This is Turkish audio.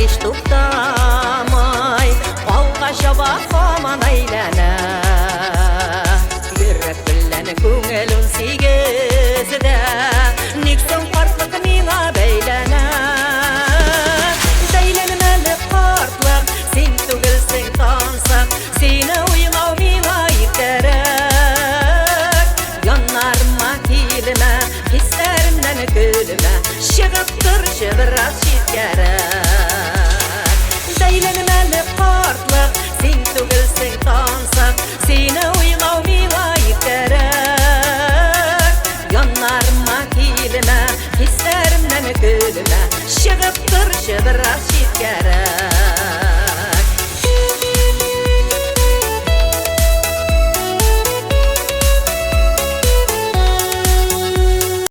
hiç to'xtamay Qolg'asha bahoman aylana Yürek bilan ko'nglim segizida Nixon farqliq menga baylana Daylanmali portliq sen tugilsang tansiq Seni o'ylaw menga yetaraq Yonarma kelma hislarimdan kulma Shiqib turchi biroz chetgarak Daylanmali portliq sen tugilsang tansiq Seni o'ylaw menga yetaraq Yonarma kelma hislarimdan kulma Shiqib turchi biroz chetgarak